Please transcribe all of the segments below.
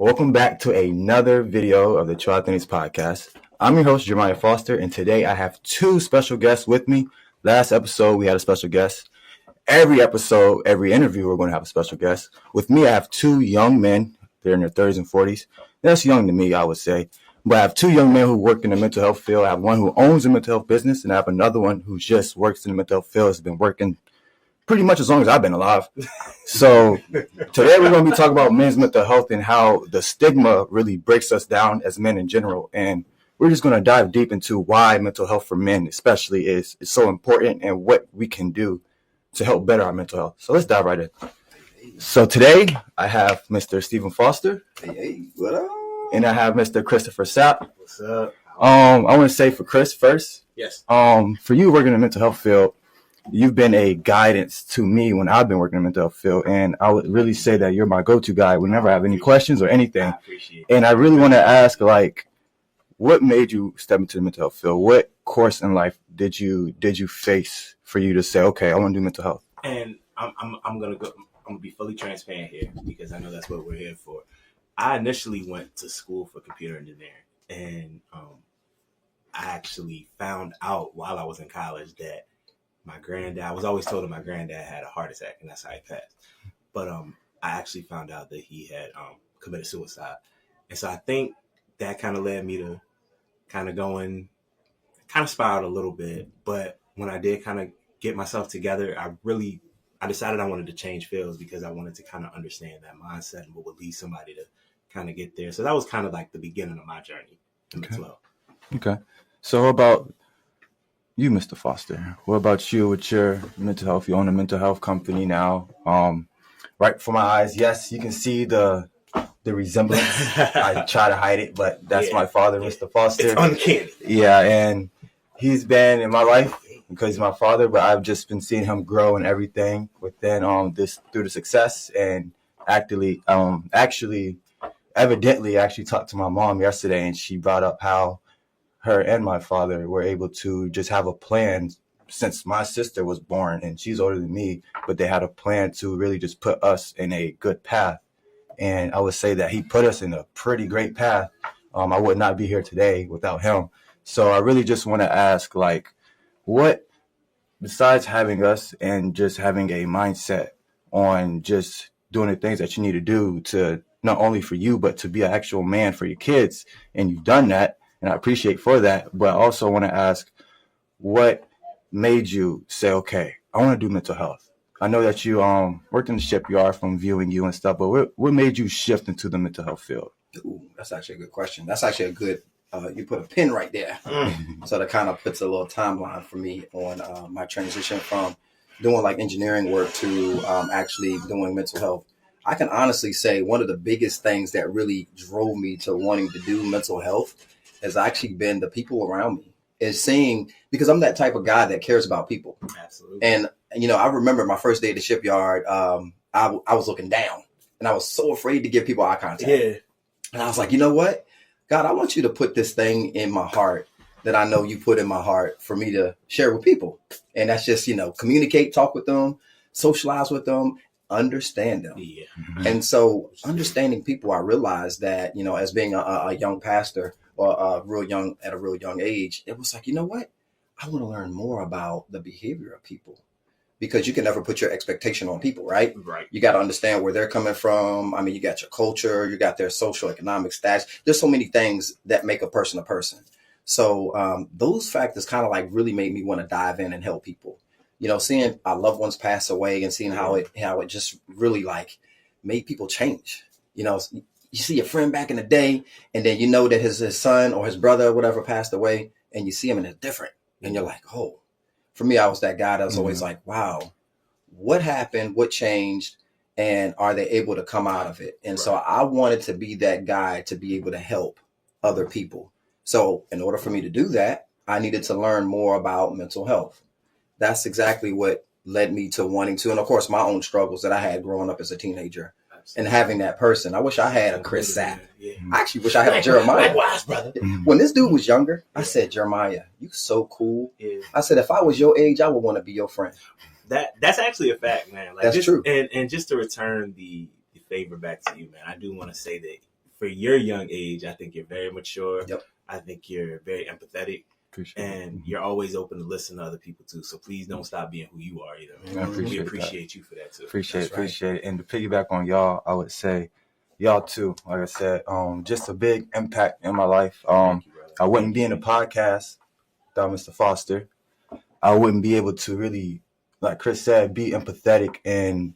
Welcome back to another video of the True Identities podcast. I'm your host, Jeremiah Foster, and today I have two special guests with me. Last episode, we had a special guest. Every episode, every interview, we're going to have a special guest. With me, I have two young men. They're in their 30s and 40s. That's young to me, I would say. But I have two young men who work in the mental health field. I have one who owns a mental health business, and I have another one who just works in the mental health field, has been working pretty much as long as I've been alive. So today we're going to be talking about men's mental health and how the stigma really breaks us down as men in general. And we're just going to dive deep into why mental health for men especially is so important and what we can do to help better our mental health. So let's dive right in. So today I have Mr. Stephen Foster. Hey, what up? And I have Mr. Christopher Sapp. What's up? I want to say for Chris first. Yes. For you working in the mental health field, you've been a guidance to me when I've been working in the mental health field, and I would really say that you're my go-to guy whenever I have any questions or anything. I appreciate it. And I really want to ask, what made you step into the mental health field? What course in life did you face for you to say, okay, I want to do mental health? And I'm gonna be fully transparent here because I know that's what we're here for. I initially went to school for computer engineering, and I actually found out while I was in college that my granddad, I was always told that my granddad had a heart attack and that's how he passed. But I actually found out that he had committed suicide. And so I think that kind of led me to kind of spiraled a little bit. But when I did kind of get myself together, I decided I wanted to change fields because I wanted to kind of understand that mindset and what would lead somebody to kind of get there. So that was kind of like the beginning of my journey in mental health. Okay. So how about you, Mr. Foster? What about you with your mental health? You own a mental health company now. Right before my eyes, yes, you can see the resemblance. I try to hide it, but that's my father, Mr. Foster. It's uncanny. Yeah, and he's been in my life because he's my father, but I've just been seeing him grow and everything within through the success. And actually talked to my mom yesterday, and she brought up how her and my father were able to just have a plan since my sister was born, and she's older than me, but they had a plan to really just put us in a good path. And I would say that he put us in a pretty great path. I would not be here today without him. So I really just want to ask, what, besides having us and just having a mindset on just doing the things that you need to do to not only for you, but to be an actual man for your kids, and you've done that, and I appreciate for that, but I also want to ask, what made you say, okay, I want to do mental health? I know that you worked in the shipyard from viewing you and stuff, but what made you shift into the mental health field? Ooh, that's actually a good question. That's actually a good, you put a pin right there. So that kind of puts a little timeline for me on my transition from doing engineering work to actually doing mental health. I can honestly say one of the biggest things that really drove me to wanting to do mental health has actually been the people around me. Is seeing, because I'm that type of guy that cares about people. Absolutely. And, I remember my first day at the shipyard, I was looking down and I was so afraid to give people eye contact. Yeah. And I was like, you know what? God, I want you to put this thing in my heart that I know you put in my heart for me to share with people. And that's just, communicate, talk with them, socialize with them, understand them. Yeah. And so understanding people, I realized that, as being a young pastor or at a real young age, it was like, you know what? I want to learn more about the behavior of people, because you can never put your expectation on people, right? Right. You got to understand where they're coming from. I mean, you got your culture, you got their social economic status. There's so many things that make a person a person. So those factors kind of really made me want to dive in and help people. Seeing our loved ones pass away and seeing how it just really made people change. You see a friend back in the day, and then you know that his son or his brother or whatever passed away, and you see him and it's different. And you're like, oh, for me, I was that guy that was always like, wow, what happened? What changed? And are they able to come out of it? And so I wanted to be that guy to be able to help other people. So in order for me to do that, I needed to learn more about mental health. That's exactly what led me to wanting to. And of course, my own struggles that I had growing up as a teenager. And having that person. I wish I had a Chris Sapp. Yeah. I actually wish I had a Jeremiah. Likewise, brother. When this dude was younger, I said, Jeremiah, you so cool. Yeah. I said, if I was your age, I would want to be your friend. That's actually a fact, man. That's true. And just to return the favor back to you, man, I do want to say that for your young age, I think you're very mature. Yep. I think you're very empathetic. Appreciate And you're always open to listen to other people too. So please don't stop being who you are either, man. I appreciate We that. appreciate you for that too. Appreciate it. And to piggyback on y'all, I would say y'all too. Like I said, just a big impact in my life. Thank you, brother. I wouldn't be in a podcast without Mr. Foster. I wouldn't be able to really, like Chris said, be empathetic and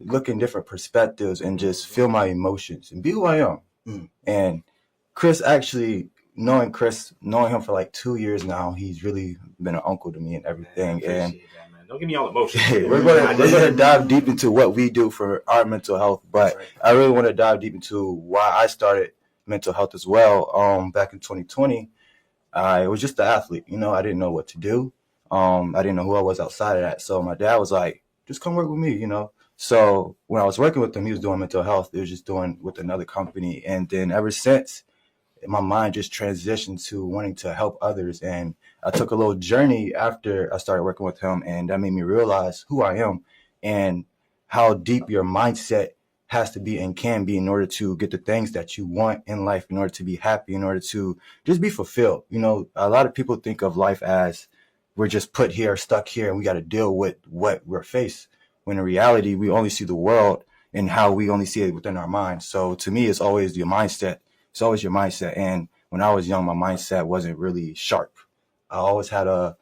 look in different perspectives and just feel my emotions and be who I am. Mm. And Chris, actually, knowing him for like 2 years now, he's really been an uncle to me and everything. Man, and that, man. Don't get me all emotional. we're gonna dive deep into what we do for our mental health, but Right. I really want to dive deep into why I started mental health as well. Back in 2020, I was just an athlete. I didn't know what to do. I didn't know who I was outside of that. So my dad was like, "Just come work with me," So when I was working with him, he was doing mental health. He was just doing with another company, and then ever since, my mind just transitioned to wanting to help others. And I took a little journey after I started working with him, and that made me realize who I am and how deep your mindset has to be and can be in order to get the things that you want in life, in order to be happy, in order to just be fulfilled. A lot of people think of life as we're just put here, stuck here, and we got to deal with what we're faced. When in reality, we only see the world and how we only see it within our minds. So to me, it's always your mindset. It's always your mindset. And when I was young, my mindset wasn't really sharp. I always had a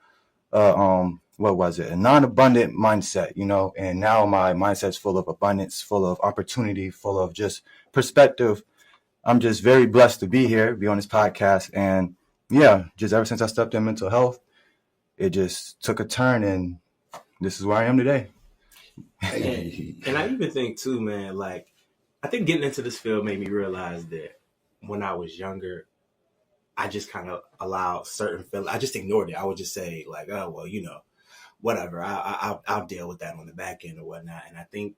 non-abundant mindset, and now my mindset's full of abundance, full of opportunity, full of just perspective. I'm just very blessed to be here, be on this podcast. And yeah, just ever since I stepped in mental health, it just took a turn, and this is where I am today. And I even think too, man, like, I think getting into this field made me realize that when I was younger, I just kind of allowed certain feelings. I just ignored it. I would just say like, oh, well, whatever. I'll deal with that on the back end or whatnot. And I think,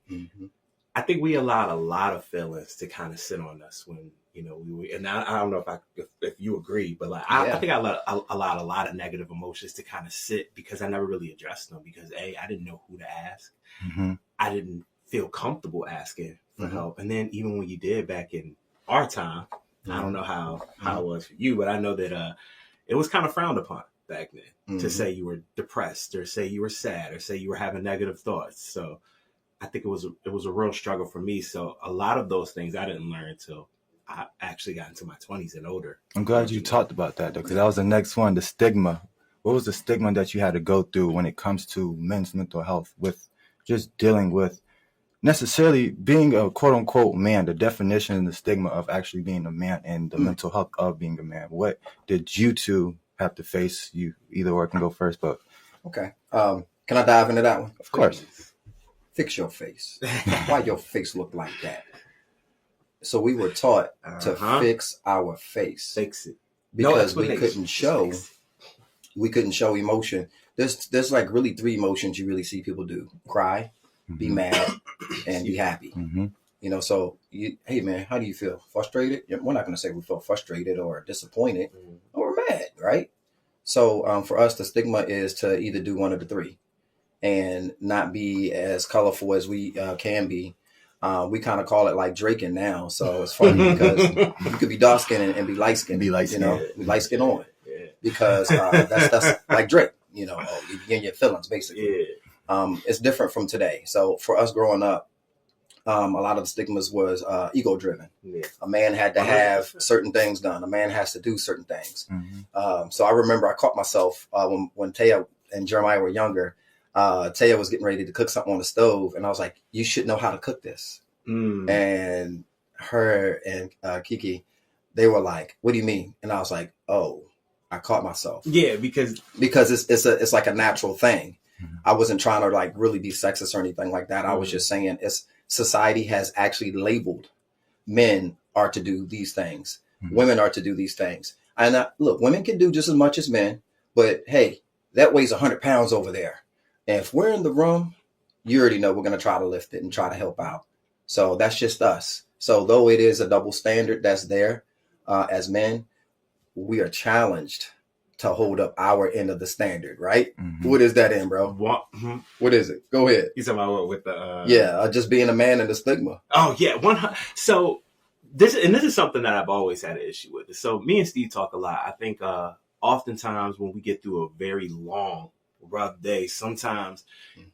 I think we allowed a lot of feelings to kind of sit on us when, we were, and I don't know if you agree, but like, I think I allowed a lot of negative emotions to kind of sit because I never really addressed them because I didn't know who to ask. Mm-hmm. I didn't feel comfortable asking for help. And then even when you did back in our time, I don't know how it was for you, but I know that it was kind of frowned upon back then to say you were depressed or say you were sad or say you were having negative thoughts. So I think it was a real struggle for me. So a lot of those things I didn't learn until I actually got into my 20s and older. I'm glad you talked about that, though, because that was the next one, the stigma. What was the stigma that you had to go through when it comes to men's mental health with just dealing with necessarily being a quote-unquote man, the definition and the stigma of actually being a man and the mental health of being a man? What did you two have to face? You either or can go first, but... Okay. Can I dive into that one? Of course. Fix your face. Why your face look like that? So we were taught to fix our face. Fix it. Because we couldn't show emotion. There's like really 3 emotions you really see people do: cry, be mad, and be happy. So hey man, how do you feel? Frustrated? We're not going to say we feel frustrated or disappointed or mad, right? So for us, the stigma is to either do one of the 3 and not be as colorful as we can be. We kind of call it like Draken now. So it's funny because you could be dark skinned and be light skinned. Be light skinned. Be light skinned on. Yeah. Because that's like Drake, you're getting your feelings basically. Yeah. It's different from today. So for us growing up, a lot of the stigmas was ego driven. Yeah. A man had to have certain things done. A man has to do certain things. So I remember I caught myself when Taya and Jeremiah were younger. Taya was getting ready to cook something on the stove, and I was like, "You should know how to cook this." And her and Kiki, they were like, "What do you mean?" And I was like, "Oh, I caught myself." Yeah, because it's like a natural thing. I wasn't trying to like really be sexist or anything like that. I was just saying society has actually labeled men are to do these things, women are to do these things. And look, women can do just as much as men, but hey, that weighs 100 pounds over there. And if we're in the room, you already know we're going to try to lift it and try to help out. So that's just us. So though it is a double standard that's there as men, we are challenged to hold up our end of the standard, right? What is that in, bro? What is it? Go ahead. You talking about what with the... just being a man and the stigma. Oh, yeah. So this is something that I've always had an issue with. So me and Steve talk a lot. I think oftentimes when we get through a very long, rough day, sometimes,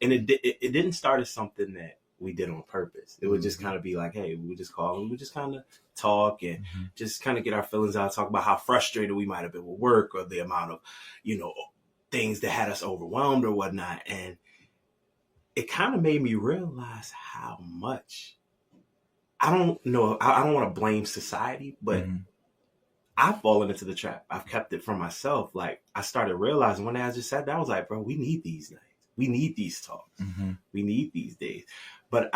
and it didn't start as something that we did on purpose. It would just kind of be like, hey, we would just call and we would just kind of talk and just kind of get our feelings out, talk about how frustrated we might have been with work or the amount of, things that had us overwhelmed or whatnot. And it kind of made me realize how much, I don't know, I don't want to blame society, but I've fallen into the trap. I've kept it from myself. Like, I started realizing one day I just sat down, I was like, bro, we need these nights. We need these talks. We need these days. But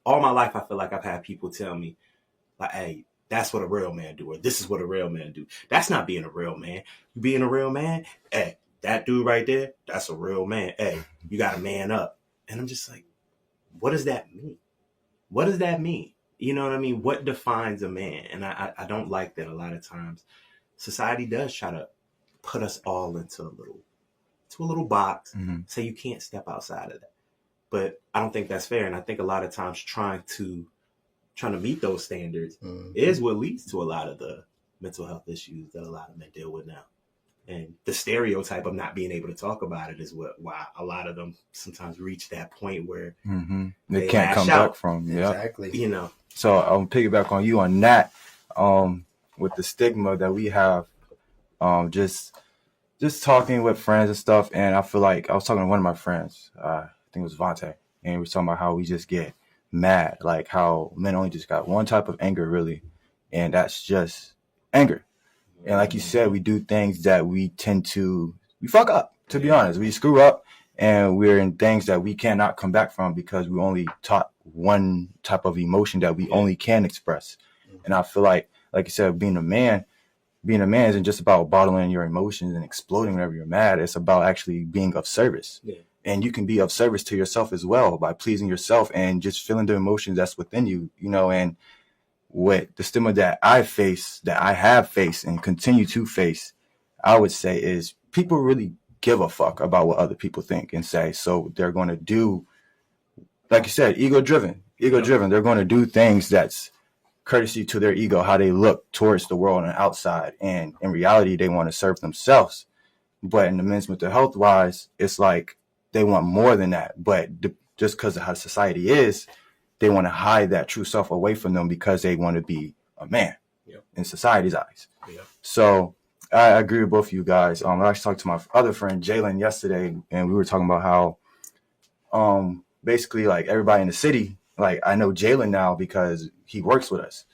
all my life, I feel like I've had people tell me, like, hey, that's what a real man do, or this is what a real man do. That's not being a real man. Being a real man, hey, that dude right there, that's a real man. Hey, you got to man up. And I'm just like, what does that mean? What does that mean? You know what I mean? What defines a man? And I don't like that a lot of times. Society does try to put us all into a little box, say you can't step outside of that. But I don't think that's fair. And I think a lot of times trying to meet those standards is what leads to a lot of the mental health issues that a lot of men deal with now. And the stereotype of not being able to talk about it is why a lot of them sometimes reach that point where they can't come back from. Yeah, exactly. So I'll piggyback on you on that. With the stigma that we have, just talking with friends and stuff. And I feel like I was talking to one of my friends, I think it was Vontae, and we were talking about how we just get mad, like how men only just got one type of anger, really, and that's just anger. And like you said, we do things that we fuck up, to be honest. We screw up and we're in things that we cannot come back from because we only taught one type of emotion that we only can express. And I feel like you said, being a man isn't just about bottling your emotions and exploding whenever you're mad. It's about actually being of service. Yeah. And you can be of service to yourself as well by pleasing yourself and just feeling the emotions that's within you, and what the stigma that I have faced and continue to face, I would say, is people really give a fuck about what other people think and say. So they're going to do, like you said, ego driven. They're going to do things that's courtesy to their ego, how they look towards the world and outside. And in reality, they want to serve themselves. But in the men's mental health wise, it's like they want more than that. But just because of how society is, they want to hide that true self away from them because they want to be a man in society's eyes. So I agree with both of you guys. I actually talked to my other friend Jalen yesterday, and we were talking about how basically, like, everybody in the city, like, I know Jalen now because he works with us.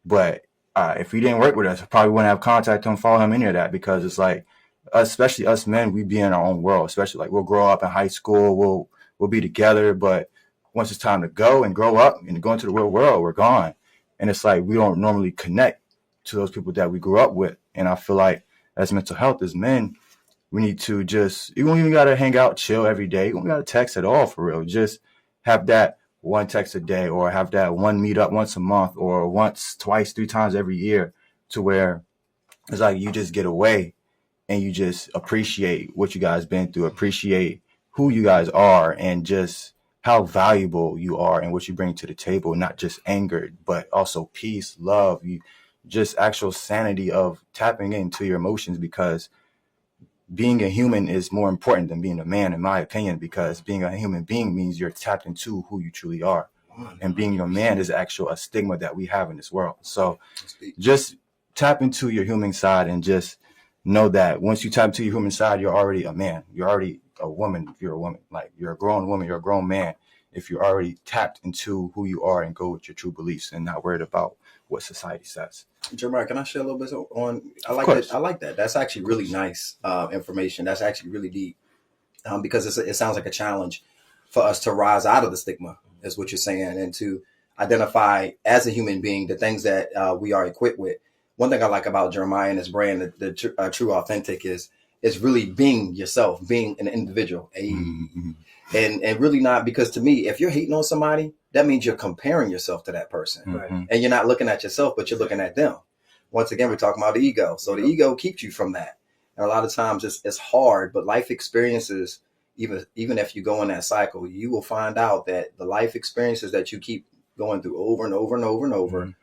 But if he didn't work with us, I probably wouldn't have contact him, follow him, any of that, because it's like, especially us men, we be in our own world. Especially, like, we'll grow up in high school, we'll be together, but once it's time to go and grow up and go into the real world, we're gone. And it's like we don't normally connect to those people that we grew up with. And I feel like as mental health, as men, we need to you don't even got to hang out, chill every day. You don't got to text at all, for real. Just have that one text a day, or have that one meetup once a month, or once, twice, 3 times every year, to where it's like you just get away and you just appreciate what you guys been through, appreciate who you guys are, and just how valuable you are and what you bring to the table, not just anger, but also peace, love, just actual sanity of tapping into your emotions, because being a human is more important than being a man, in my opinion, because being a human being means you're tapped into who you truly are. And being a man is actually a stigma that we have in this world. So just tap into your human side and just know that once you tap into your human side, you're already a man. You're already a woman if you're a woman. Like, you're a grown woman, you're a grown man if you're already tapped into who you are and go with your true beliefs and not worried about what society says. Jeremiah, can I share a little bit on? I like that. That's actually really nice information. That's actually really deep, because it sounds like a challenge for us to rise out of the stigma, is what you're saying, and to identify as a human being the things that we are equipped with. One thing I like about Jeremiah and his brand, the true authentic, is really being yourself, being an individual, and really not, because to me, if you're hating on somebody, that means you're comparing yourself to that person, right? And you're not looking at yourself, but you're looking at them. Once again, we're talking about the ego. So the ego keeps you from that. And a lot of times it's hard, but life experiences, even if you go in that cycle, you will find out that the life experiences that you keep going through over and over and over and over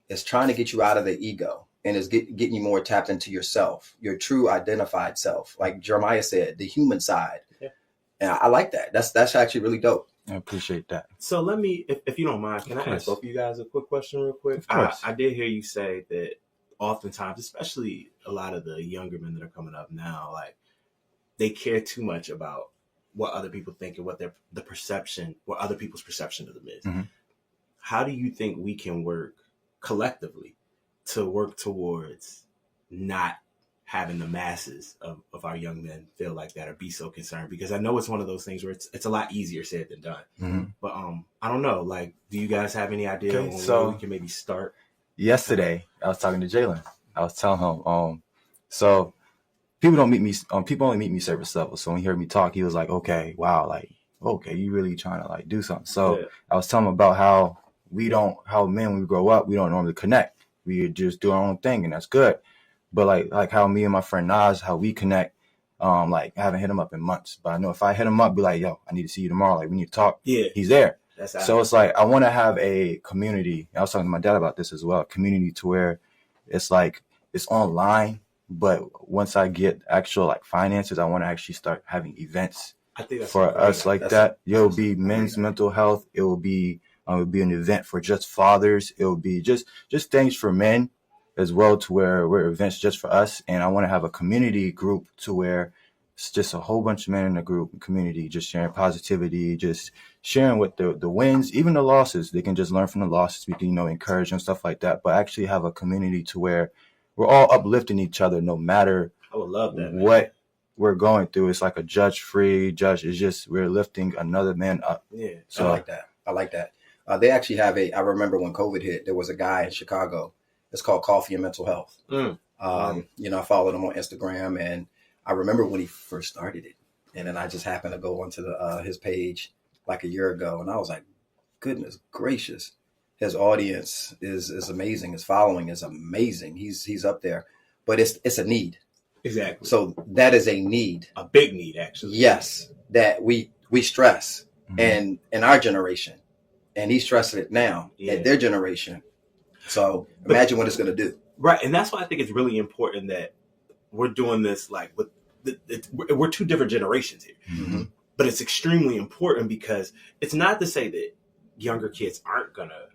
It's trying to get you out of the ego, and it's getting you more tapped into yourself, your true identified self. Like Jeremiah said, the human side. Yeah. And I like that. That's actually really dope. I appreciate that. So let me, if you don't mind, can I Of course. ask both of you guys a quick question real quick? Of course. I did hear you say that oftentimes, especially a lot of the younger men that are coming up now, like they care too much about what other people think and what what other people's perception of them is. Mm-hmm. How do you think we can work collectively to work towards not having the masses of our young men feel like that or be so concerned? Because I know it's one of those things where it's a lot easier said than done. Mm-hmm. But I don't know. Like, do you guys have any idea Okay, on so- where we can maybe start? Yesterday, I was talking to Jalen. I was telling him, so people don't meet me. People only meet me surface level. So when he heard me talk, he was like, "Okay, wow, like, okay, you really trying to like do something." So Yeah. I was telling him about how men when we grow up, we don't normally connect. We just do our own thing, and that's good. But like how me and my friend Nas, how we connect. Like I haven't hit him up in months, but I know if I hit him up, be like, "Yo, I need to see you tomorrow. Like we need to talk." Yeah. He's there. That's So it's like I want to have a community. I was talking to my dad about this as well. Community to where it's like it's online, but once I get actual like finances, I want to actually start having events I think that's for great. us like That's- that. It'll be men's mental health. It will be an event for just fathers. It will be just things for men as well, to where we're events just for us. And I want to have a community group to where it's just a whole bunch of men in the group community, just sharing positivity, just sharing with the wins, even the losses. They can just learn from the losses. We can, encourage and stuff like that, but actually have a community to where we're all uplifting each other, no matter I would love that, man. what we're going through. It's like a judge-free judge. It's just, we're lifting another man up. Yeah. So I like that. They actually have I remember when COVID hit, there was a guy in Chicago. It's called Coffee and Mental Health. I followed him on Instagram, and I remember when he first started it. And then I just happened to go onto his page like a year ago, and I was like, goodness gracious. His audience is amazing. His following is amazing. He's up there, but it's a need. Exactly. So that is a need. A big need, actually. Yes, that we stress, Mhm. and in our generation, and he's stressing it now Yeah. at their generation. So imagine what it's going to do. Right. And that's why I think it's really important that we're doing this like with we're two different generations here. Mm-hmm. But it's extremely important because it's not to say that younger kids aren't going to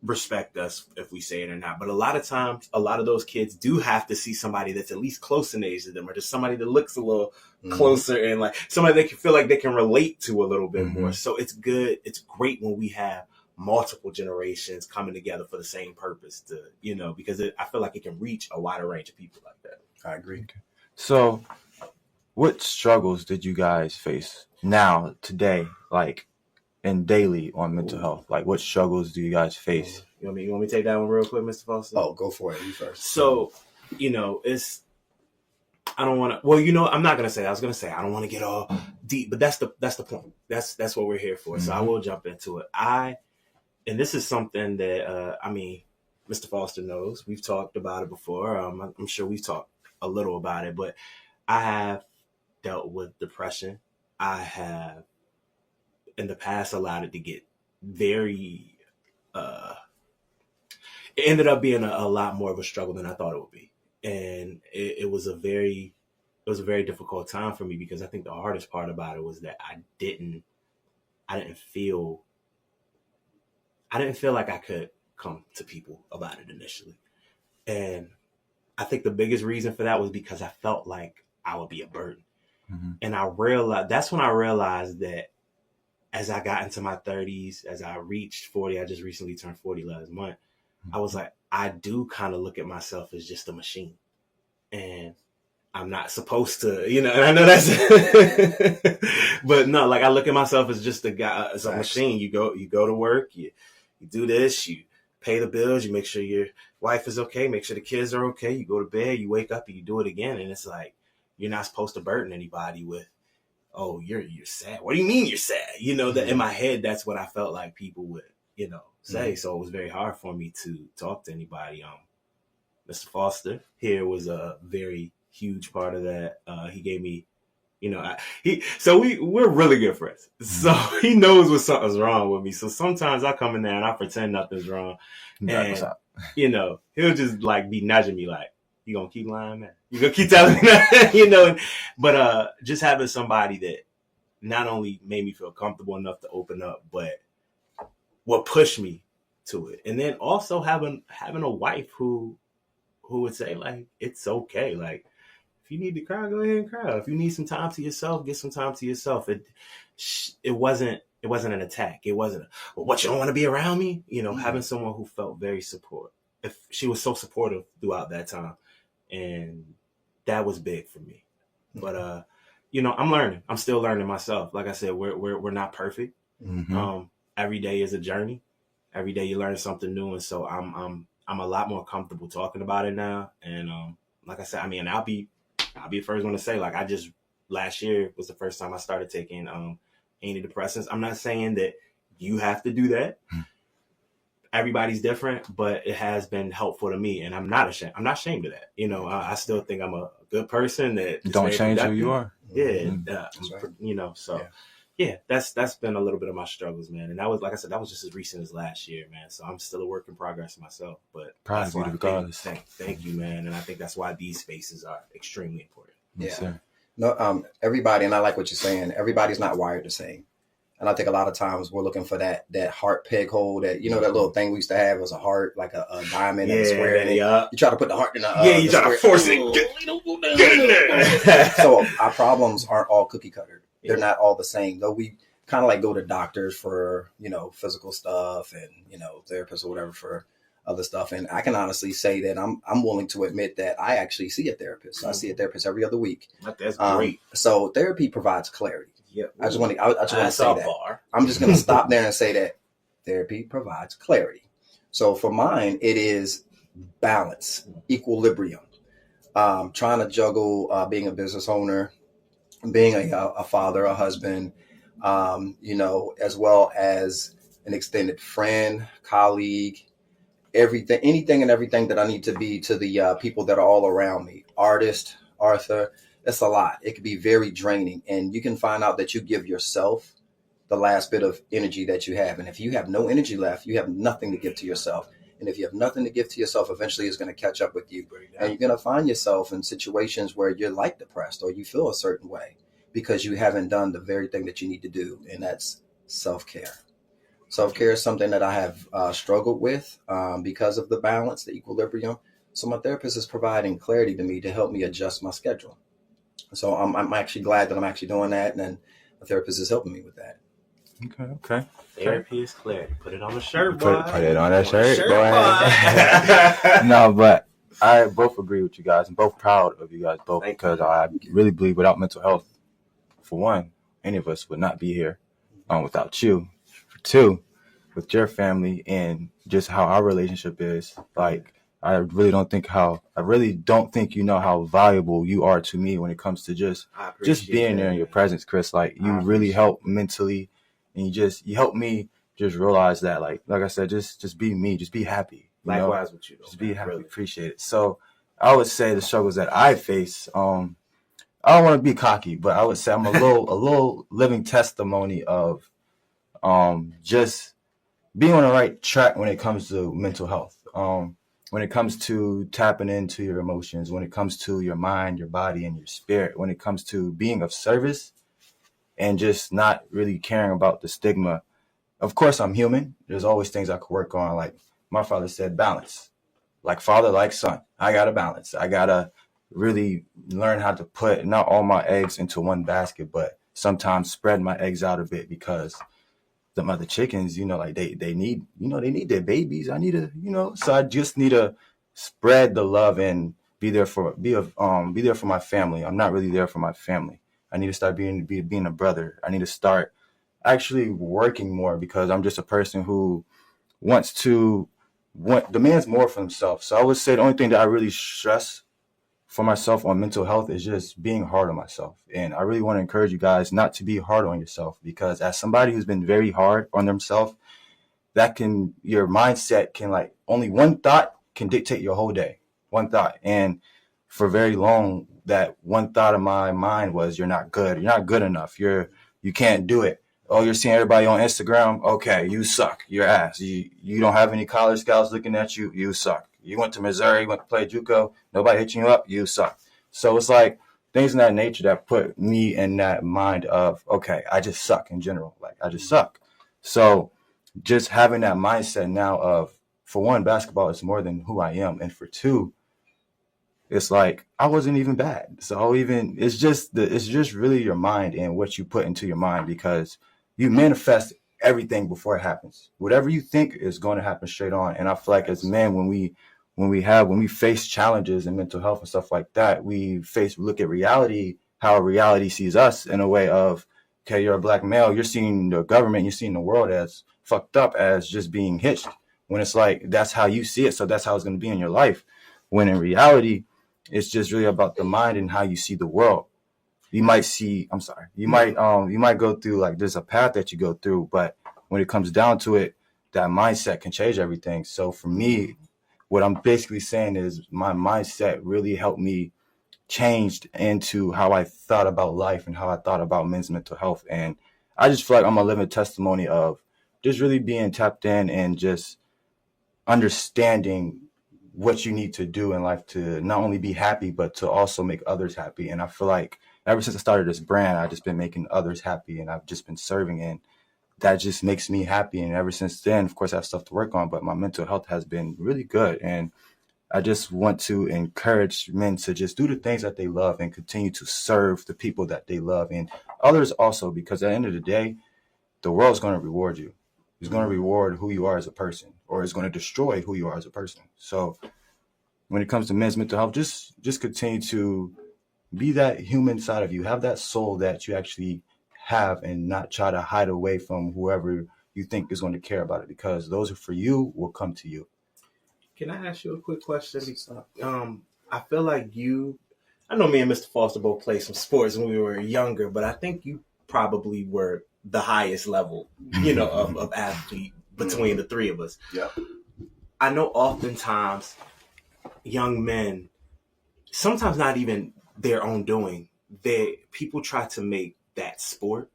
respect us if we say it or not. But a lot of times, a lot of those kids do have to see somebody that's at least close in age to them, or just somebody that looks a little closer and like somebody they can feel like they can relate to a little bit more. So it's good. It's great when we have multiple generations coming together for the same purpose to, because I feel like it can reach a wider range of people like that. I agree. So what struggles did you guys face now, today, like and daily on mental health? Like what struggles do you guys face? You want me to take that one real quick, Mr. Foster? Oh, go for it. You first. So, it's, I don't want to, I'm not going to say, I was going to say, I don't want to get all deep, but that's the point. That's what we're here for. So I will jump into it. And this is something that, Mr. Foster knows, we've talked about it before. I'm sure we've talked a little about it, but I have dealt with depression. I have in the past allowed it to get very, it ended up being a lot more of a struggle than I thought it would be. And it was a very difficult time for me, because I think the hardest part about it was that I didn't feel like I could come to people about it initially. And I think the biggest reason for that was because I felt like I would be a burden. Mm-hmm. And that's when I realized that as I got into my 30s, as I reached 40, I just recently turned 40 last month. I was like, I do kind of look at myself as just a machine, and I'm not supposed to, and I know that's, but no, like I look at myself as just a guy, as a machine. You go to work, you do this, you pay the bills, you make sure your wife is okay, make sure the kids are okay. You go to bed, you wake up, and you do it again. And it's like, you're not supposed to burden anybody with, oh, you're sad. What do you mean you're sad? That in my head, that's what I felt like people would, say. So it was very hard for me to talk to anybody. Mr. Foster here was a very huge part of that. He gave me, we're really good friends. So he knows when something's wrong with me. So sometimes I come in there and I pretend nothing's wrong. And he'll just like be nudging me like, you gonna keep lying, man? You gonna keep telling me that? But just having somebody that not only made me feel comfortable enough to open up, but what pushed me to it. And then also having a wife who would say like, it's okay. Like, if you need to cry, go ahead and cry. If you need some time to yourself, get some time to yourself. It wasn't an attack. It wasn't, well, what, you don't want to be around me? Having someone who felt very supportive. If she was so supportive throughout that time. And that was big for me. But, I'm learning. I'm still learning myself. Like I said, we're not perfect. Mm-hmm. Every day is a journey. Every day you learn something new. And so I'm a lot more comfortable talking about it now. And, like I said, I mean, I'll be the first one to say, like, last year was the first time I started taking, antidepressants. I'm not saying that you have to do that. Everybody's different, but it has been helpful to me, and I'm not ashamed. I'm not ashamed of that. I still think I'm a good person. That Don't change who you are. Yeah, Mm-hmm. Right. So yeah, that's been a little bit of my struggles, man. And that was, like I said, that was just as recent as last year, man. So I'm still a work in progress myself. But proud of you, regardless. Thank you, man. And I think that's why these spaces are extremely important. Yeah. Yes, No, everybody, and I like what you're saying. Everybody's not wired the same. And I think a lot of times we're looking for that heart peg hole, that, that little thing we used to have was a heart, like a diamond and a square. And you try to put the heart in a you try to force it. Get in there. So our problems aren't all cookie cutter. They're not all the same. Though we kind of like go to doctors for, physical stuff and, therapists or whatever for other stuff. And I can honestly say that I'm willing to admit that I actually see a therapist. Mm-hmm. I see a therapist every other week. That's great. So therapy provides clarity. Yep. I just want to say that. Bar. I'm just going to stop there and say that therapy provides clarity. So for mine, it is balance, equilibrium. Trying to juggle being a business owner, being a father, a husband, as well as an extended friend, colleague, anything and everything that I need to be to the people that are all around me. Artist, Arthur. That's a lot. It can be very draining, and you can find out that you give yourself the last bit of energy that you have. And if you have no energy left, you have nothing to give to yourself. And if you have nothing to give to yourself, eventually it's going to catch up with you. And you're going to find yourself in situations where you're like depressed or you feel a certain way because you haven't done the very thing that you need to do. And that's self-care. Self-care is something that I have struggled with because of the balance, the equilibrium. So my therapist is providing clarity to me to help me adjust my schedule. So I'm actually glad that I'm actually doing that, and then the therapist is helping me with that. Okay. Therapy is clarity. Put it on the shirt, Put boy. it on that shirt, boy. No, but I both agree with you guys. I'm both proud of you guys both. Thank because you. I really believe without mental health, for one, any of us would not be here without you. For two, with your family and just how our relationship is, like, I really don't think you know how valuable you are to me when it comes to just being there in your presence, Chris. Like, you really help mentally, and you help me just realize that, like I said, just be me, just be happy. Likewise with you, though, just be happy, really. Appreciate it. So I would say the struggles that I face, I don't want to be cocky, but I would say I'm a little living testimony of just being on the right track when it comes to mental health. When it comes to tapping into your emotions, when it comes to your mind, your body, and your spirit, when it comes to being of service and just not really caring about the stigma. Of course, I'm human. There's always things I could work on. Like my father said, balance. Like father, like son. I got to balance. I got to really learn how to put not all my eggs into one basket, but sometimes spread my eggs out a bit, because the other chickens, like they need, they need their babies. I need to, so I just need to spread the love and be there for my family. I'm not really there for my family. I need to start being a brother. I need to start actually working more, because I'm just a person who demands more for himself. So I would say the only thing that I really stress for myself on mental health is just being hard on myself. And I really want to encourage you guys not to be hard on yourself, because as somebody who's been very hard on themselves, your mindset can, like, only one thought can dictate your whole day. One thought. And for very long, that one thought of my mind was, you're not good. You're not good enough. You can't do it. Oh, you're seeing everybody on Instagram. Okay, you suck. You're ass. You don't have any college scouts looking at you. You suck. You went to Missouri, went to play JUCO. Nobody hitting you up. You suck. So it's like things of that nature that put me in that mind of, okay, I just suck in general. Like, I just suck. So just having that mindset now of, for one, basketball is more than who I am. And for two, it's like I wasn't even bad. So even it's just really your mind and what you put into your mind, because you manifest everything before it happens. Whatever you think is going to happen straight on. And I feel like as men, when we face challenges in mental health and stuff like that, we look at reality, how reality sees us in a way of, okay, you're a black male, you're seeing the government, you're seeing the world as fucked up, as just being hitched. When it's like, that's how you see it. So that's how it's going to be in your life. When in reality, it's just really about the mind and how you see the world. You might go through, like, there's a path that you go through, but when it comes down to it, that mindset can change everything. So for me, what I'm basically saying is my mindset really helped me change into how I thought about life and how I thought about men's mental health. And I just feel like I'm a living testimony of just really being tapped in and just understanding what you need to do in life to not only be happy, but to also make others happy. And I feel like ever since I started this brand, I've just been making others happy, and I've just been serving, and that just makes me happy. And ever since then, of course, I have stuff to work on, but my mental health has been really good. And I just want to encourage men to just do the things that they love and continue to serve the people that they love and others also, because at the end of the day, the world's going to reward you. It's going to reward who you are as a person, or it's going to destroy who you are as a person. So when it comes to men's mental health, just continue to be that human side of you. Have that soul that you actually have, and not try to hide away from whoever you think is going to care about it, because those who are for you will come to you. Can I ask you a quick question? I feel like I know me and Mr. Foster both played some sports when we were younger, but I think you probably were the highest level, of athlete between the three of us. Yeah. I know oftentimes young men, sometimes not even their own doing, people try to make that sport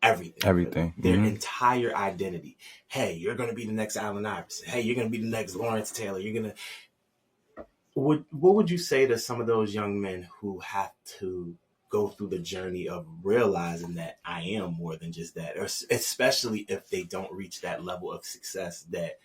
everything. Their entire identity. Hey, you're going to be the next Allen Iverson. Hey, you're going to be the next Lawrence Taylor. What would you say to some of those young men who have to go through the journey of realizing that I am more than just that, or especially if they don't reach that level of success that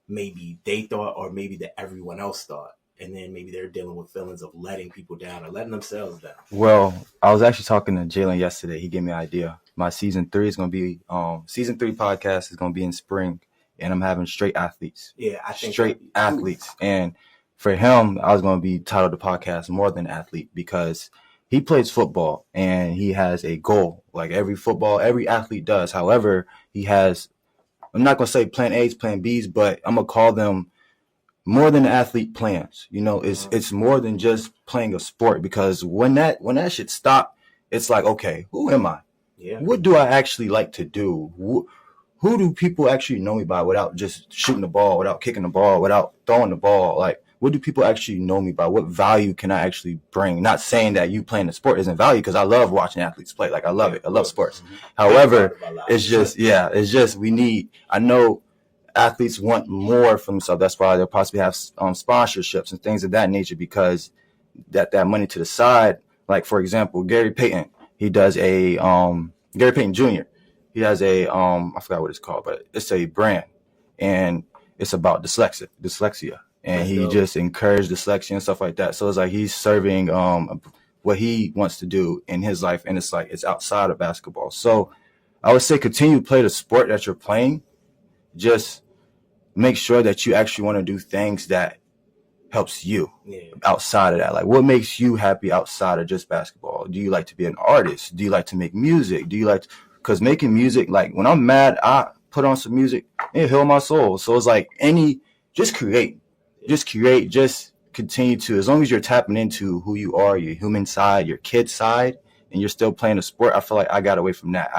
maybe they thought, or maybe that everyone else thought, and then maybe they're dealing with feelings of letting people down or letting themselves down? Well, I was actually talking to Jalen yesterday. He gave me an idea. My season 3 is going to be season 3 podcast is going to be in spring, and I'm having straight athletes. Yeah, I think straight athletes. And for him, I was going to be titled the podcast More Than Athlete, because he plays football and he has a goal, like every athlete does. However, he has, I'm not going to say plan A's, plan B's, but I'm going to call them more than athlete plans. It's more than just playing a sport, because when that shit stop, it's like, okay, who am I? Yeah. What do I actually like to do? Who do people actually know me by, without just shooting the ball, without kicking the ball, without throwing the ball? Like, what do people actually know me by? What value can I actually bring? Not saying that you playing the sport isn't value, because I love watching athletes play. Like, I love it. I love sports. However, I know athletes want more from themselves. That's why they'll possibly have sponsorships and things of that nature, because that money to the side. Like, for example, Gary Payton, he does a Gary Payton Jr. He has a I forgot what it's called, but it's a brand, and it's about dyslexia, and he just encouraged dyslexia and stuff like that. So it's like he's serving what he wants to do in his life, and it's like it's outside of basketball. So I would say continue to play the sport that you're playing. Just make sure that you actually want to do things that helps you outside of that. Like, what makes you happy outside of just basketball? Do you like to be an artist? Do you like to make music? Do you like because making music, like when I'm mad, I put on some music and it heal my soul. So it's like just create, just continue to, as long as you're tapping into who you are, your human side, your kid side, and you're still playing a sport. I feel like I got away from that.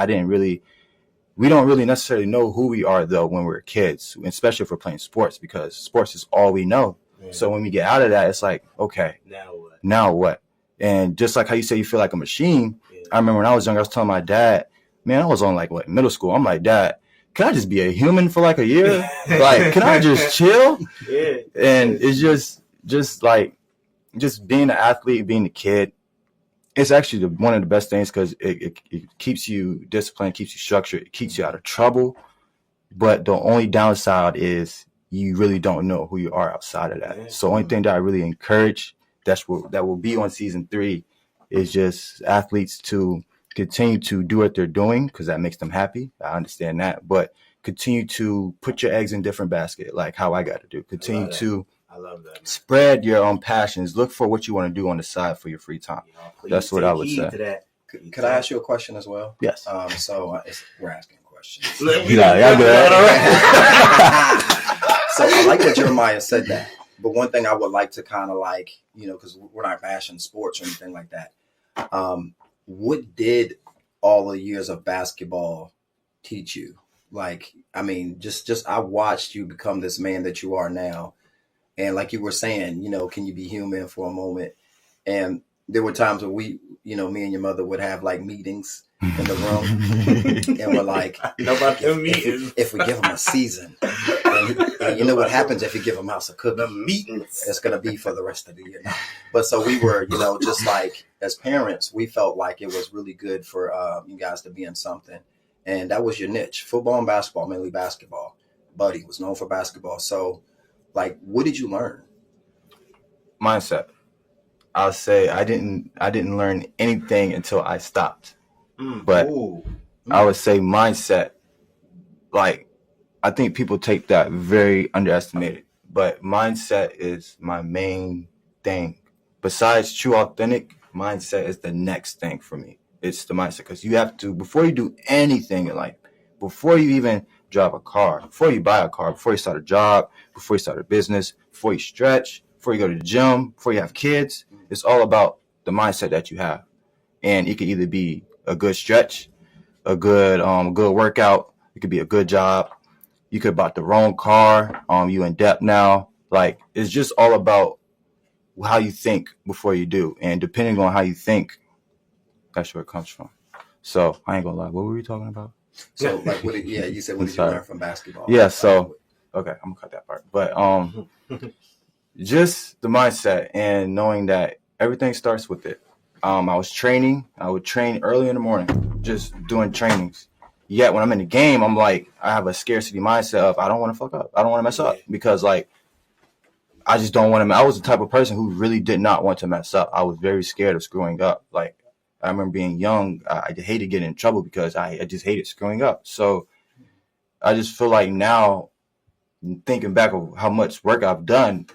We don't really necessarily know who we are, though, when we're kids, especially if we're playing sports, because sports is all we know. Yeah. So when we get out of that, it's like, okay, now what? And just like how you say you feel like a machine, I remember when I was young, I was telling my dad, man, I was on like what, middle school. I'm like, Dad, can I just be a human for like a year? Like, can I just chill? Yeah. And it's just like, just being an athlete, being a kid, it's actually one of the best things because it keeps you disciplined, keeps you structured, it keeps you out of trouble. But the only downside is you really don't know who you are outside of that. So the only thing that I really encourage that will be on season 3 is just athletes to continue to do what they're doing because that makes them happy. I understand that. But continue to put your eggs in different baskets, like how I got to do. Continue to spread your own passions. Look for what you want to do on the side for your free time. That's what I would say. Could I ask you a question as well? Yes. We're asking questions. So I like that Jeremiah said that. But one thing I would like to kind of like, because we're not bashing sports or anything like that. What did all the years of basketball teach you? Like, I mean, just I watched you become this man that you are now. And like you were saying, can you be human for a moment? And there were times where me and your mother would have like meetings in the room. And we're like, if we give them a season, and you know what happens if you give a mouse a cookie? The meetings. It's going to be for the rest of the year. But so we were, just like as parents, we felt like it was really good for you guys to be in something. And that was your niche, football and basketball, mainly basketball. Buddy was known for basketball. So like, what did you learn? Mindset. I'll say I didn't learn anything until I stopped. But I would say mindset, like, I think people take that very underestimated. But mindset is my main thing. Besides true authentic, mindset is the next thing for me. It's the mindset because you have to, before you do anything in life, before you even drive a car, before you buy a car, before you start a job, before you start a business, before you stretch, before you go to the gym, before you have kids, it's all about the mindset that you have. And it could either be a good stretch, a good workout. It could be a good job. You could bought the wrong car. You in debt now. Like, it's just all about how you think before you do. And depending on how you think, that's where it comes from. So I ain't gonna lie. What were we talking about? So like, you said, what did you learn from basketball? Yeah. So, okay, I'm gonna cut that part. But just the mindset and knowing that everything starts with it. I was training. I would train early in the morning, just doing trainings. Yet when I'm in the game, I'm like, I have a scarcity mindset of I don't want to fuck up. I don't want to mess up because like I just don't want to. I was the type of person who really did not want to mess up. I was very scared of screwing up. Like I remember being young, I hated getting in trouble because I just hated screwing up. So I just feel like now, thinking back of how much work I've done,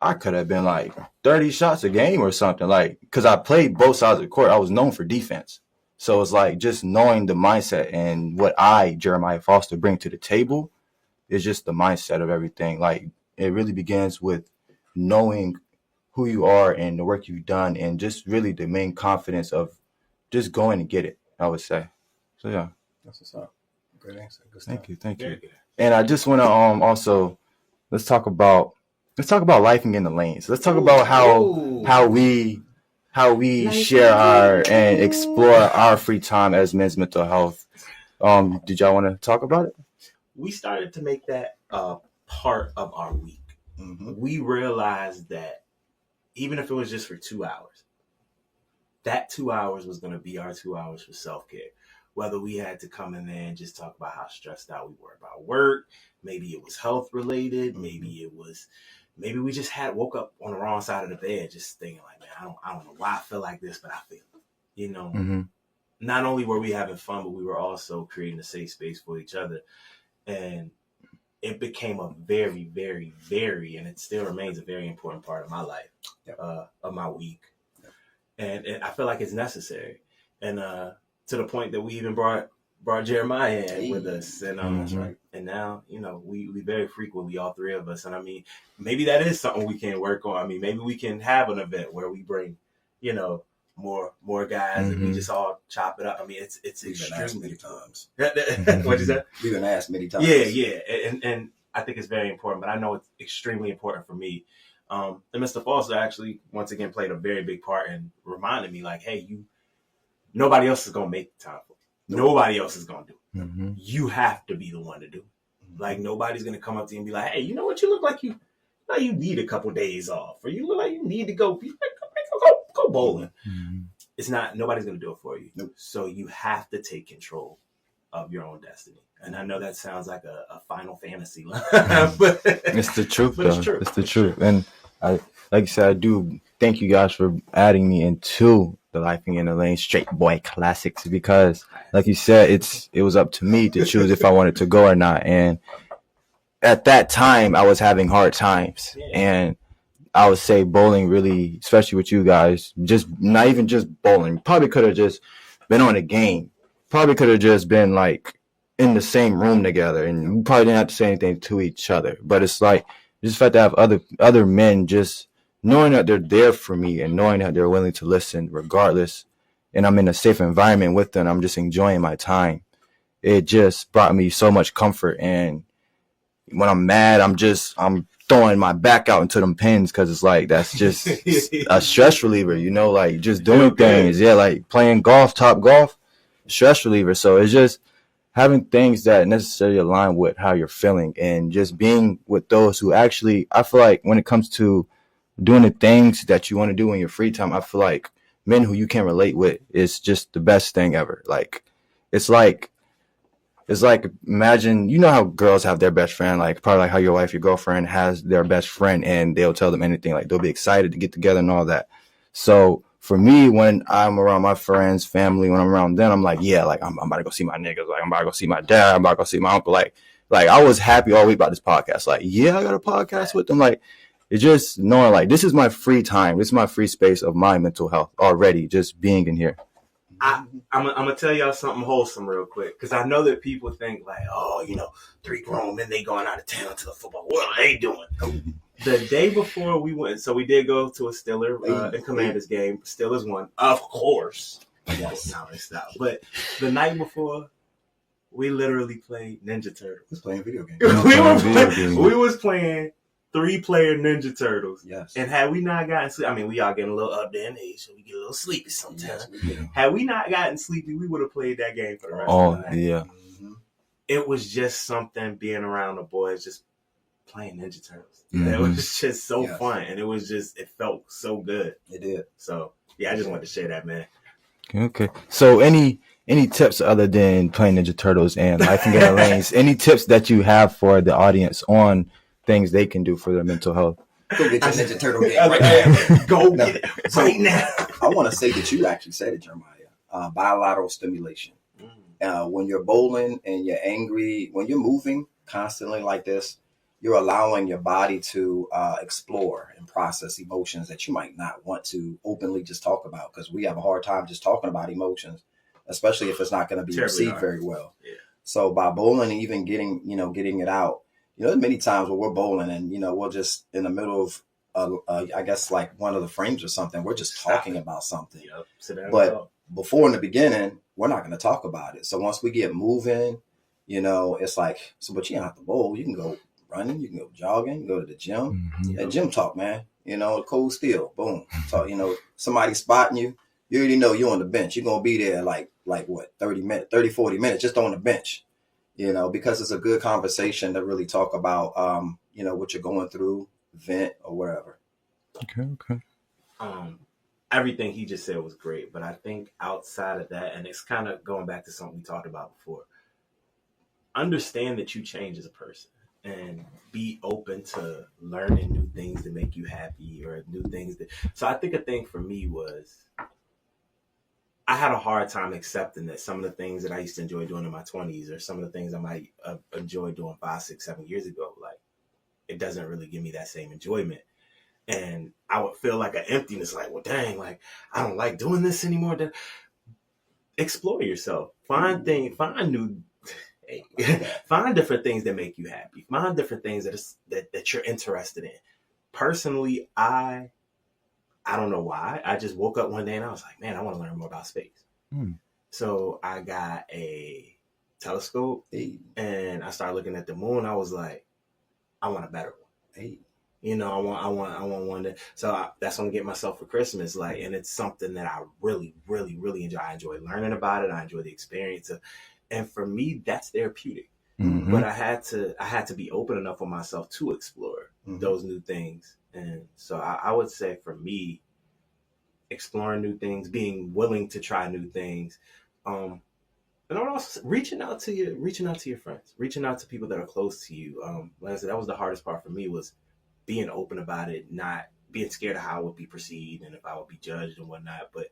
I could have been like 30 shots a game or something. Like, because I played both sides of the court. I was known for defense. So it's like just knowing the mindset and what Jeremiah Foster, bring to the table is just the mindset of everything. Like, it really begins with knowing who you are and the work you've done and just really the main confidence of just going and get it, I would say. So, yeah. That's what's up. Great answer. Good stuff. Thank you. And I just want to also, let's talk about lifing in the lanes. Let's talk about how we share our and explore our free time as men's mental health. Did y'all want to talk about it? We started to make that part of our week. Mm-hmm. We realized that even if it was just for 2 hours, that 2 hours was going to be our 2 hours for self-care. Whether we had to come in there and just talk about how stressed out we were about work, maybe it was health related, maybe we just woke up on the wrong side of the bed, just thinking like, man, I don't know why I feel like this, but I feel it. Mm-hmm. Not only were we having fun, but we were also creating a safe space for each other. And it became a very, very, very, and it still remains a very important part of my life, of my week. And I feel like it's necessary. And to the point that we even brought Jeremiah in with us. And that's right. And now, we very frequently, all three of us. And I mean, maybe that is something we can work on. I mean, maybe we can have an event where we bring, more guys and we just all chop it up. I mean, it's extremely many times. What'd you say? We've been asked many times. Yeah. And I think it's very important, but I know it's extremely important for me. And Mr. Foster actually, once again, played a very big part in reminding me like, hey, nobody else is going to make the time for Nobody else is going to do it. Mm-hmm. You have to be the one to do it. Like, nobody's going to come up to you and be like, hey, you know what? You look like you need a couple days off, or you look like you need to go bowling. Mm-hmm. It's not, nobody's going to do it for you. Nope. So you have to take control of your own destiny. And I know that sounds like a Final Fantasy line, but It's the truth, but though. it's true. It's the truth. And I, like you said, I do thank you guys for adding me into the Life in the Lane Straight Boy Classics, because, like you said, it was up to me to choose if I wanted to go or not. And at that time, I was having hard times, and I would say bowling really, especially with you guys, just not even just bowling. Probably could have just been on a game. Probably could have just been like in the same room together, and we probably didn't have to say anything to each other. But it's like just the fact to have other men just knowing that they're there for me and knowing that they're willing to listen regardless, and I'm in a safe environment with them. I'm just enjoying my time. It just brought me so much comfort. And when I'm mad, I'm throwing my back out into them pins, because it's like that's just a stress reliever, like just doing things. Yeah, like playing golf, Top Golf, stress reliever. So it's just having things that necessarily align with how you're feeling, and just being with those who actually, I feel like when it comes to doing the things that you want to do in your free time, I feel like men who you can relate with is just the best thing ever. Like it's like imagine, how girls have their best friend, like probably like how your girlfriend has their best friend, and they'll tell them anything, like they'll be excited to get together and all that. So for me, when I'm around my friends, family, when I'm around them, I'm like, yeah, like I'm about to go see my niggas, like I'm about to go see my dad, I'm about to go see my uncle, like I was happy all week about this podcast. Like, yeah, I got a podcast with them. Like, it's just knowing like this is my free time, this is my free space of my mental health already, just being in here. I'm gonna tell y'all something wholesome real quick, because I know that people think like, oh, 3 grown men, they going out of town to the football. What are they doing? The day before we went, so we did go to a Steelers and Commanders game. Steelers won, of course. Yes, no, it's not. But the night before, we literally played Ninja Turtles. Let's play a video game. We was playing 3-player Ninja Turtles. Yes. And had we not gotten sleepy, I mean, we all getting a little up there in age, so we get a little sleepy sometimes. Yes, had we not gotten sleepy, we would have played that game for the rest of the night. Yeah. Mm-hmm. It was just something being around the boys, just playing Ninja Turtles. Mm-hmm. It was just so fun, and it felt so good. It did. So, yeah, I just wanted to share that, man. Okay. So any tips other than playing Ninja Turtles and Life in the Lanes, any tips that you have for the audience on things they can do for their mental health? Go get your Ninja Turtle game right now. Go get it right now. I want to say that you actually said it, Jeremiah. Bilateral stimulation. When you're bowling and you're angry, when you're moving constantly like this, you're allowing your body to explore and process emotions that you might not want to openly just talk about, because we have a hard time just talking about emotions, especially if it's not going to be received very well. Yeah. So by bowling and even getting it out, there's many times where we're bowling and, we're just in the middle of, I guess, like one of the frames or something. We're just talking about something. Yep. Sit down. But before in the beginning, we're not going to talk about it. So once we get moving, it's like, but you don't have to bowl. You can go running, you can go jogging, you can go to the gym. Mm-hmm. And gym talk, man. Cold steel, boom. So, somebody spotting you, you already know you're on the bench. You're going to be there like what, 40 minutes just on the bench. Because it's a good conversation to really talk about, what you're going through, vent or wherever. Okay. Everything he just said was great, but I think outside of that, and it's kind of going back to something we talked about before, understand that you change as a person and be open to learning new things that make you happy or new things so I think a thing for me was, I had a hard time accepting that some of the things that I used to enjoy doing in my 20s or some of the things I might enjoy doing 5, 6, 7 years ago, like it doesn't really give me that same enjoyment. And I would feel like an emptiness, like, well, dang, like I don't like doing this anymore. Explore yourself. Find new, find different things that make you happy. Find different things that you're interested in. Personally, I don't know why. I just woke up one day and I was like, man, I want to learn more about space. So I got a telescope and I started looking at the moon. I was like, I want a better one. I want one that. So that's what I'm getting myself for Christmas. Like, and it's something that I really, really, really enjoy. I enjoy learning about it. I enjoy the experience and for me, that's therapeutic. Mm-hmm. But I had to be open enough for myself to explore those new things. And so I would say for me, exploring new things, being willing to try new things, and also reaching out to your friends, reaching out to people that are close to you. Like I said, that was the hardest part for me, was being open about it, not being scared of how I would be perceived and if I would be judged and whatnot. But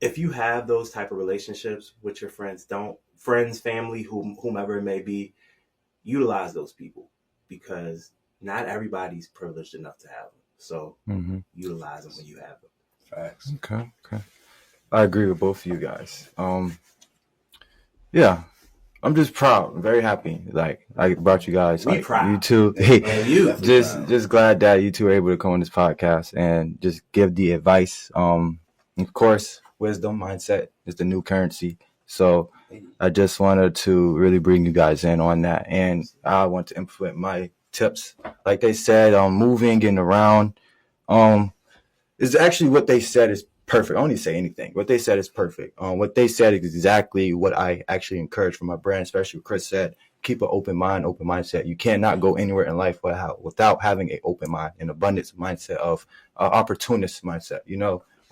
if you have those type of relationships with your friends, family, whomever it may be, utilize those people, because not everybody's privileged enough to have them. So utilize them when you have them. Facts. Okay. I agree with both of you guys. Yeah, I'm just proud. I'm very happy. Like, I brought you guys. We like, proud. You two. And you just glad that you two were able to come on this podcast and just give the advice. Of course, wisdom, mindset is the new currency. So I just wanted to really bring you guys in on that, and I want to implement my tips. Like they said, moving, getting around, is actually what they said is perfect. I don't need to say anything. What they said is perfect. What they said is exactly what I actually encourage from my brand, especially what Chris said. Keep an open mind, open mindset. You cannot go anywhere in life without having an open mind, an abundance mindset, of opportunist mindset,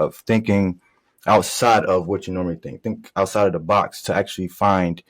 of thinking outside of what you normally think outside of the box to actually find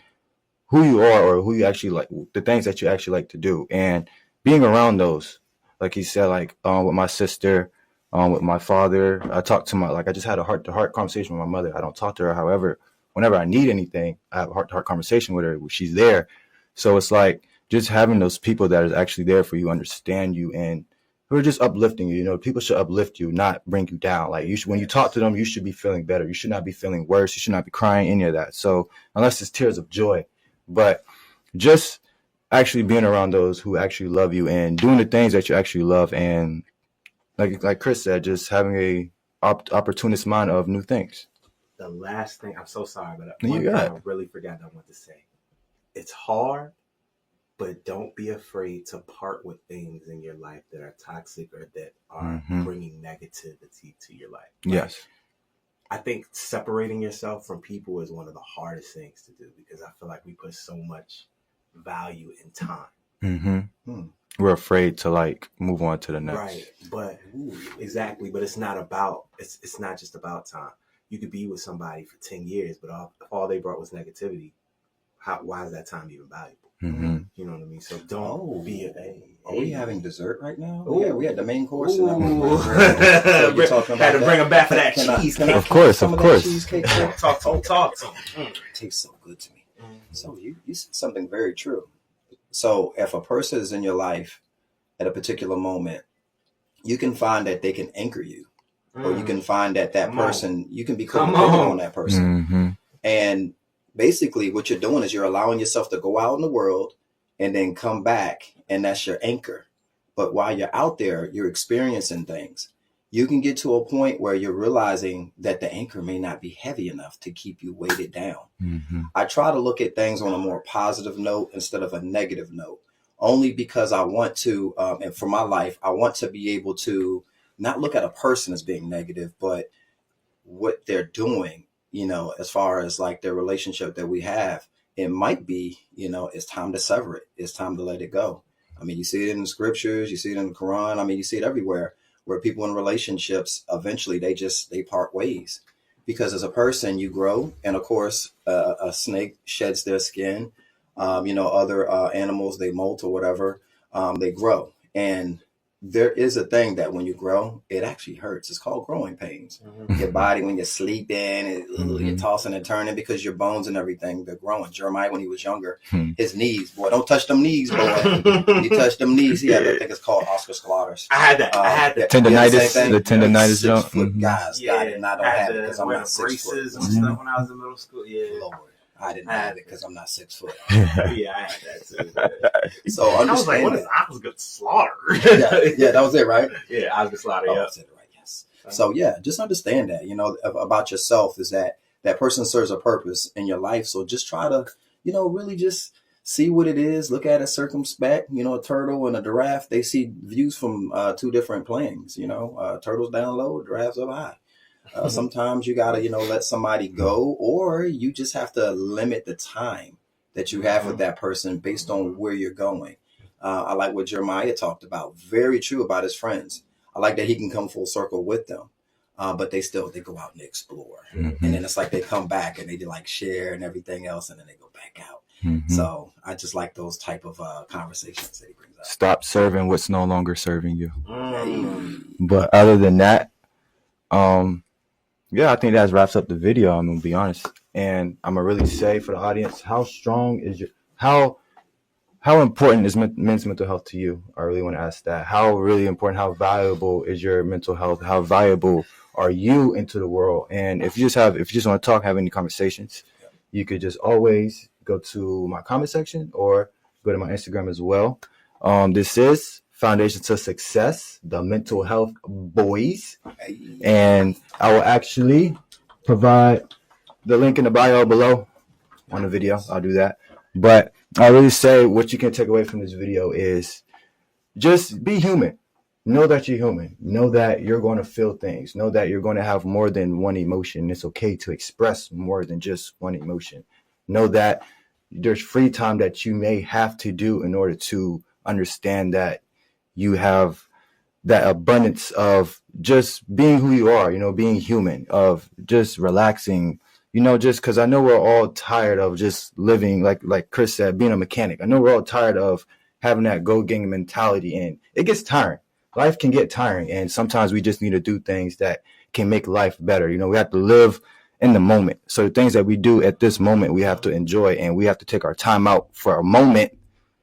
who you are or who you actually like, the things that you actually like to do, and being around those, like he said, like with my sister, with my father. I talked to I just had a heart-to-heart conversation with my mother. I don't talk to her. However, whenever I need anything, I have a heart-to-heart conversation with her. She's there. So it's like just having those people that is actually there for you, understand you, and who are just uplifting you. People should uplift you, not bring you down. Like, when you talk to them, you should be feeling better. You should not be feeling worse. You should not be crying, any of that. So unless it's tears of joy, but just actually being around those who actually love you and doing the things that you actually love, and like Chris said, just having a opportunist mind of new things. The last thing, I'm so sorry, but one thing I really forgot I want to say. It's hard, but don't be afraid to part with things in your life that are toxic or that are bringing negativity to your life. Yes. I think separating yourself from people is one of the hardest things to do, because I feel like we put so much value in time. We're afraid to move on to the next. Right. But exactly. But it's not just about time. You could be with somebody for 10 years, but all they brought was negativity. Why is that time even valuable? You know what I mean? So don't be Are we having dessert right now? Ooh. Yeah, we had the main course. So you're talking about had to bring them back for that cheesecake. Of course. Cheesecake? Talk. It tastes so good to me. So you said something very true. So if a person is in your life at a particular moment, you can find that they can anchor you, or you can find that person, you can be codependent on that person. And basically what you're doing is you're allowing yourself to go out in the world and then come back, and that's your anchor. But while you're out there, you're experiencing things. You can get to a point where you're realizing that the anchor may not be heavy enough to keep you weighted down. I try to look at things on a more positive note instead of a negative note, only because I want to, and for my life, I want to be able to not look at a person as being negative, but what they're doing, as far as their relationship that we have, it might be, it's time to sever it. It's time to let it go. I mean, you see it in the scriptures, you see it in the Quran. I mean, you see it everywhere, where people in relationships, eventually they part ways, because as a person you grow. And of course, a snake sheds their skin. Other animals, they molt or whatever, they grow. And there is a thing that when you grow, it actually hurts. It's called growing pains. Your body, when you're sleeping, you're tossing and turning because your bones and everything, they're growing. Jeremiah, when he was younger, his knees, boy, don't touch them knees, boy. You touch them knees. He had that thing, it's called Oscar Scolatus. I had that. Tendonitis, the tendonitis jump. 6 foot guys got it, and I don't have it because I'm not 6 foot. Braces and stuff when I was in middle school. Yeah. Lord. I didn't have it because I'm not 6 foot. Yeah, I had that too. So I was like, I was good slaughter. yeah, that was it, right? Yeah, I was good slaughter. Yeah, said it right. Yes. So yeah, just understand that, about yourself, is that person serves a purpose in your life. So just try to, really just see what it is, look at it circumspect. You know, a turtle and a giraffe, they see views from two different planes. You know, turtles down low, giraffes up high. Sometimes you gotta, you know, let somebody go, or you just have to limit the time that you have with that person based on where you're going. I like what Jeremiah talked about. Very true about his friends. I like that he can come full circle with them, but they go out and explore, and then it's like they come back and they like share and everything else, and then they go back out. So I just like those type of conversations that he brings up. Stop serving what's no longer serving you. But other than that, yeah, I think that wraps up the video. I'm gonna be honest, and I'm gonna really say for the audience, how strong is your how important is men's mental health to you? I really want to ask that. How really important? How valuable is your mental health? How valuable are you into the world? And if you just want to talk, have any conversations, you could just always go to my comment section or go to my Instagram as well. This is Foundation to Success, the Mental Health Boys. And I will actually provide the link in the bio below on the video. I'll do that. But I really say what you can take away from this video is just be human. Know that you're human. Know that you're going to feel things. Know that you're going to have more than one emotion. It's okay to express more than just one emotion. Know that there's free time that you may have to do in order to understand that you have that abundance of just being who you are, you know, being human, of just relaxing, you know, just because I know we're all tired of just living, like Chris said, being a mechanic. I know we're all tired of having that go-getting mentality, and it gets tiring. Life can get tiring, and sometimes we just need to do things that can make life better. You know, we have to live in the moment. So the things that we do at this moment, we have to enjoy, and we have to take our time out for a moment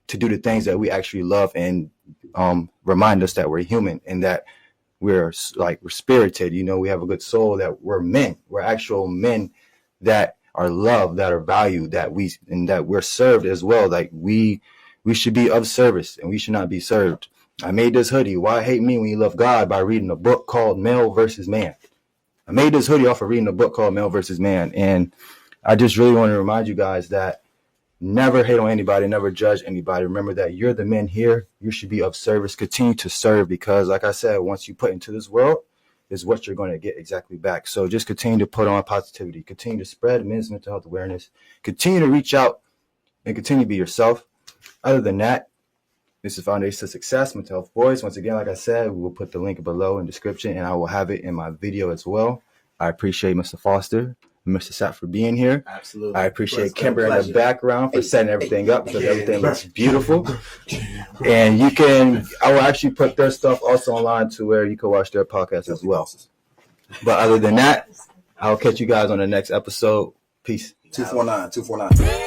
to do the things that we actually love and remind us that we're human and that we're spirited. You know, we have a good soul, that we're men. We're actual men that are loved, that are valued, that we're served as well. Like we should be of service, and we should not be served. I made this hoodie, Why Hate Me When You Love God, by reading a book called Male versus Man. I made this hoodie off of reading a book called Male versus Man. And I just really want to remind you guys that never hate on anybody, never judge anybody. Remember that you're the men here. You should be of service. Continue to serve, because like I said, once you put into this world is what you're going to get exactly back. So just continue to put on positivity. Continue to spread men's mental health awareness. Continue to reach out and continue to be yourself. Other than that, this is Foundation to Success, Mental Health Boys. Once again, like I said, we will put the link below in the description, and I will have it in my video as well. I appreciate Mr. Foster and Mr. Sapp for being here. Absolutely. I appreciate Kimber in the background for setting everything up, because everything looks beautiful. And I will actually put their stuff also online to where you can watch their podcast as well. But other than that, I'll catch you guys on the next episode. Peace. 249.